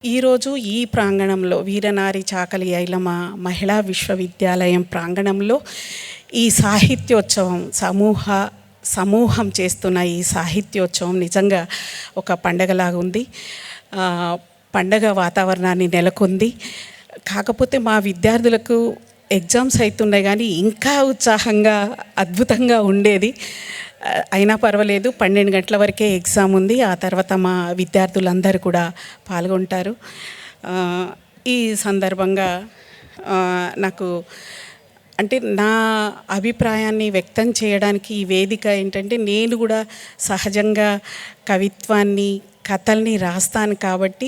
ఈరోజు ఈ ప్రాంగణంలో వీరనారి చాకలి ఐలమ్మ మహిళా విశ్వవిద్యాలయం ప్రాంగణంలో ఈ సాహిత్యోత్సవం సమూహం చేస్తున్న ఈ సాహిత్యోత్సవం నిజంగా ఒక పండగలాగా ఉంది. పండగ వాతావరణాన్ని నెలకొంది. కాకపోతే మా విద్యార్థులకు ఎగ్జామ్స్ అవుతున్నాయి కానీ ఇంకా ఉత్సాహంగా అద్భుతంగా ఉండేది. అయినా పర్వాలేదు, 12 గంటల వరకే ఎగ్జామ్ ఉంది. ఆ తర్వాత మా విద్యార్థులందరూ కూడా పాల్గొంటారు. ఈ సందర్భంగా నాకు అంటే నా అభిప్రాయాన్ని వ్యక్తం చేయడానికి ఈ వేదిక ఏంటంటే, నేను కూడా సహజంగా కవిత్వాన్ని కథల్ని రాస్తాను కాబట్టి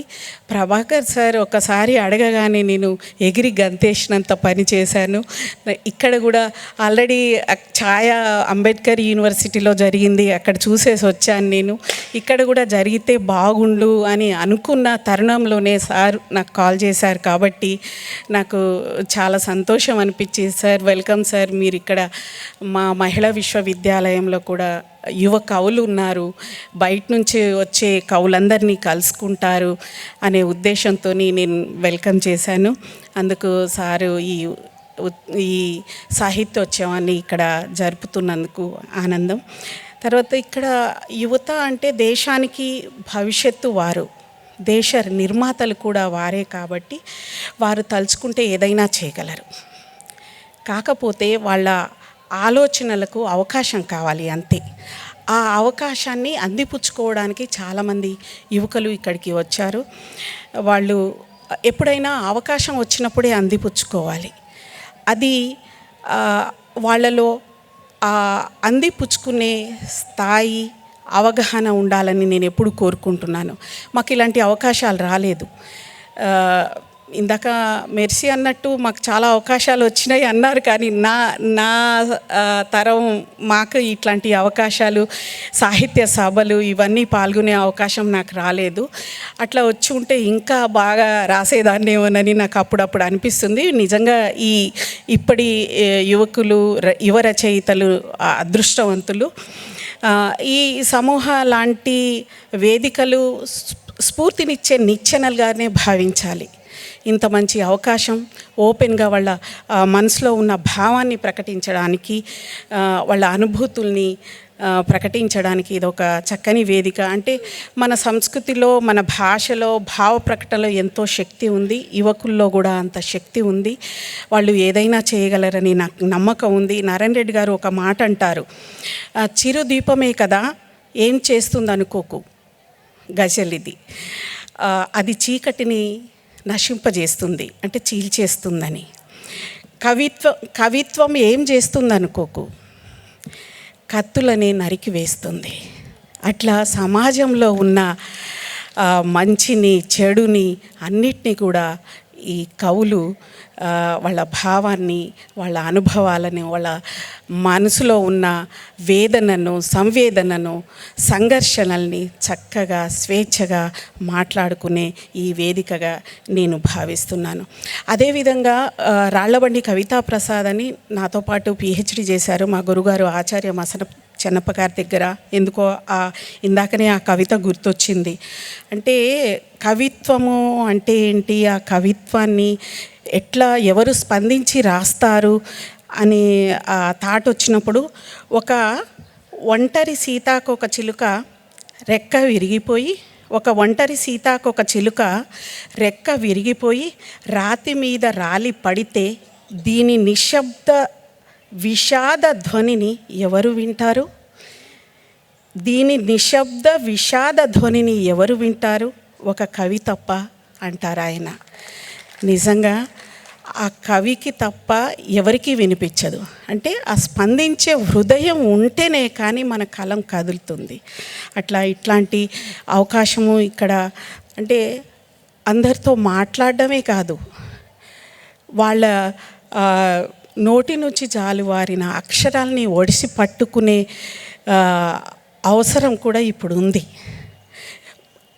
ప్రభాకర్ సార్ ఒకసారి అడగగానే నేను ఎగిరి గంతేసినంత పని చేశాను. ఇక్కడ కూడా ఆల్రెడీ ఛాయా అంబేద్కర్ యూనివర్సిటీలో జరిగింది, అక్కడ చూసేసి వచ్చాను నేను. ఇక్కడ కూడా జరిగితే బాగుండు అని అనుకున్న తరుణంలోనే సార్ నాకు కాల్ చేశారు కాబట్టి నాకు చాలా సంతోషం అనిపించింది. సార్ వెల్కమ్ సార్, మీరు ఇక్కడ మా మహిళా విశ్వవిద్యాలయంలో కూడా యువ కవులు ఉన్నారు, బయట నుంచి వచ్చే కవులందరినీ కలుసుకుంటారు అనే ఉద్దేశంతో నేను వెల్కమ్ చేశాను. అందుకు సారు ఈ సాహిత్యోత్సవాన్ని ఇక్కడ జరుపుతున్నందుకు ఆనందం. తర్వాత ఇక్కడ యువత అంటే దేశానికి భవిష్యత్తు వారు, దేశ నిర్మాతలు కూడా వారే కాబట్టి వారు తలుచుకుంటే ఏదైనా చేయగలరు. కాకపోతే వాళ్ళ ఆలోచనలకు అవకాశం కావాలి అంతే. ఆ అవకాశాన్ని అందిపుచ్చుకోవడానికి చాలామంది యువకులు ఇక్కడికి వచ్చారు. వాళ్ళు ఎప్పుడైనా అవకాశం వచ్చినప్పుడే అందిపుచ్చుకోవాలి. అది వాళ్ళలో అందిపుచ్చుకునే స్థాయి, అవగాహన ఉండాలని నేను ఎప్పుడు కోరుకుంటున్నాను. మాకు ఇలాంటి అవకాశాలు రాలేదు. ఇందాక మెర్సీ అన్నట్టు మాకు చాలా అవకాశాలు వచ్చినాయి అన్నారు, కానీ నా తరం మాకు ఇట్లాంటి అవకాశాలు, సాహిత్య సభలు ఇవన్నీ పాల్గొనే అవకాశం నాకు రాలేదు. అట్లా వచ్చి ఉంటే ఇంకా బాగా రాసేదాన్నేమోనని నాకు అప్పుడప్పుడు అనిపిస్తుంది. నిజంగా ఇప్పటి యువకులు, యువ రచయితలు అదృష్టవంతులు. ఈ సమూహ లాంటి వేదికలు స్ఫూర్తినిచ్చే నిచ్చెనలుగానే భావించాలి. ఇంత మంచి అవకాశం ఓపెన్గా వాళ్ళ మనసులో ఉన్న భావాన్ని ప్రకటించడానికి, వాళ్ళ అనుభూతుల్ని ప్రకటించడానికి ఇదొక చక్కని వేదిక. అంటే మన సంస్కృతిలో, మన భాషలో, భావ ప్రకటనలో ఎంతో శక్తి ఉంది. యువకుల్లో కూడా అంత శక్తి ఉంది. వాళ్ళు ఏదైనా చేయగలరని నాకు నమ్మకం ఉంది. నారాయణ రెడ్డి గారు ఒక మాట అంటారు, చిరు దీపమే కదా ఏం చేస్తుంది అనుకోకు, గజల్ ఇది. అది చీకటిని నశింపజేస్తుంది, అంటే చీల్చేస్తుందని. కవిత్వం ఏం చేస్తుంది అనుకోకు, కత్తులని నరికి వేస్తుంది. అట్లా సమాజంలో ఉన్న మంచిని, చెడుని అన్నిటినీ కూడా ఈ కవులు వాళ్ళ భావాన్ని, వాళ్ళ అనుభవాలను, వాళ్ళ మనసులో ఉన్న వేదనను, సంవేదనను, సంఘర్షణల్ని చక్కగా స్వేచ్ఛగా మాట్లాడుకునే ఈ వేదికగా నేను భావిస్తున్నాను. అదేవిధంగా రాళ్లబండి కవితా ప్రసాద్ అని నాతో పాటు పిహెచ్డి చేశారు మా గురుగారు ఆచార్య మసన చెన్నప్ప గారి దగ్గర. ఎందుకో ఇందాకనే ఆ కవిత గుర్తొచ్చింది. అంటే కవిత్వము అంటే ఏంటి, ఆ కవిత్వాన్ని ఎట్లా ఎవరు స్పందించి రాస్తారు అని ఆ థాట్ వచ్చినప్పుడు, ఒక ఒంటరి సీతాకొక చిలుక రెక్క విరిగిపోయి, ఒక ఒంటరి సీతాకొక చిలుక రెక్క విరిగిపోయి రాతి మీద రాలి పడితే దీని నిశ్శబ్ద విషాద ధ్వనిని ఎవరు వింటారు? దీని నిశ్శబ్ద విషాద ధ్వనిని ఎవరు వింటారు? ఒక కవి తప్ప అంటారు ఆయన. నిజంగా ఆ కవికి తప్ప ఎవరికీ వినిపించదు. అంటే ఆ స్పందించే హృదయం ఉంటేనే కానీ మన కలం కదులుతుంది. ఇట్లాంటి అవకాశము ఇక్కడ అంటే అందరితో మాట్లాడడమే కాదు, వాళ్ళ నోటి నుంచి జాలువారిన అక్షరాల్ని ఒడిసి పట్టుకునే అవసరం కూడా ఇప్పుడు ఉంది.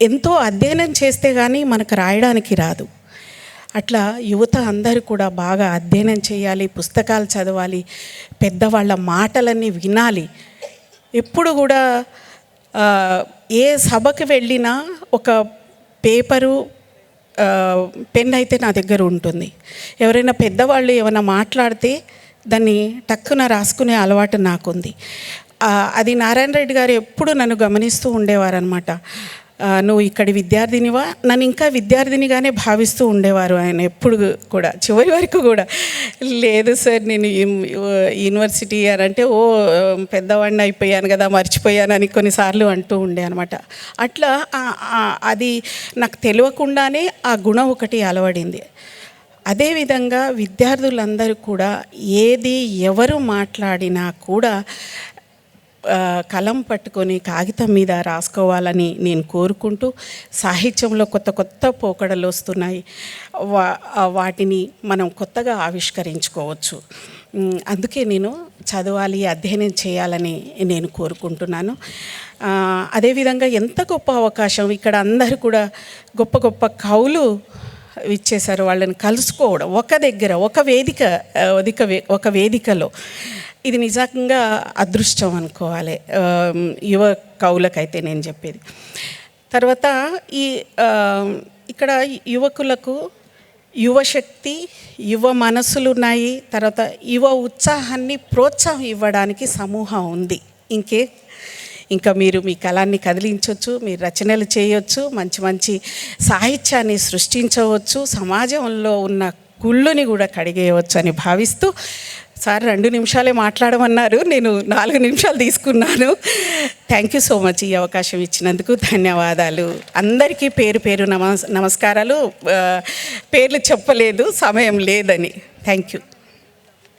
ఎంతో అధ్యయనం చేస్తే కానీ మనకు రాయడానికి రాదు. అట్లా యువత అందరూ కూడా బాగా అధ్యయనం చేయాలి, పుస్తకాలు చదవాలి, పెద్దవాళ్ళ మాటలన్నీ వినాలి. ఎప్పుడు కూడా ఏ సభకు వెళ్ళినా ఒక పేపరు పెన్ అయితే నా దగ్గర ఉంటుంది. ఎవరైనా పెద్దవాళ్ళు ఏమైనా మాట్లాడితే దాన్ని టక్కున రాసుకునే అలవాటు నాకుంది. అది నారాయణ రెడ్డి గారు ఎప్పుడు నన్ను గమనిస్తూ ఉండేవారనమాట. నువ్వు ఇక్కడి విద్యార్థినివా, నన్ను ఇంకా విద్యార్థినిగానే భావిస్తూ ఉండేవారు ఆయన ఎప్పుడు కూడా, చివరి వరకు కూడా. లేదు సార్, నేను యూనివర్సిటీ అని అంటే పెద్దవాడిని అయిపోయాను కదా, మర్చిపోయానని కొన్నిసార్లు అంటూ ఉండే అనమాట. అట్లా అది నాకు తెలియకుండానే ఆ గుణం ఒకటి అలవడింది. అదేవిధంగా విద్యార్థులందరూ కూడా ఏది ఎవరు మాట్లాడినా కూడా కలం పట్టుకొని కాగితం మీద రాసుకోవాలని నేను కోరుకుంటూ, సాహిత్యంలో కొత్త కొత్త పోకడలు వస్తున్నాయి, వాటిని మనం కొత్తగా ఆవిష్కరించుకోవచ్చు. అందుకే నేను చదవాలి, అధ్యయనం చేయాలని నేను కోరుకుంటున్నాను. అదేవిధంగా ఎంత గొప్ప అవకాశం, ఇక్కడ అందరూ కూడా గొప్ప గొప్ప కవులు ఇచ్చేశారు. వాళ్ళని కలుసుకోవడం ఒక దగ్గర, ఒక వేదికలో, ఇది నిజంగా అదృష్టం అనుకోవాలి యువ కవులకైతే నేను చెప్పేది. తర్వాత ఇక్కడ యువకులకు యువశక్తి, యువ మనసులు ఉన్నాయి. తర్వాత యువ ఉత్సాహాన్ని ప్రోత్సాహం ఇవ్వడానికి సమూహం ఉంది. ఇంకా మీరు మీ కళాన్ని కదిలించవచ్చు, మీరు రచనలు చేయవచ్చు, మంచి మంచి సాహిత్యాన్ని సృష్టించవచ్చు, సమాజంలో ఉన్న కుళ్ళుని కూడా కడిగేయవచ్చు అని భావిస్తూ, సార్ 2 నిమిషాలే మాట్లాడమన్నారు, నేను 4 నిమిషాలు తీసుకున్నాను. Thank you so much. ఈ అవకాశం ఇచ్చినందుకు ధన్యవాదాలు. అందరికీ పేరు పేరు నమస్కారాలు. పేర్లు చెప్పలేదు, సమయం లేదని. Thank you.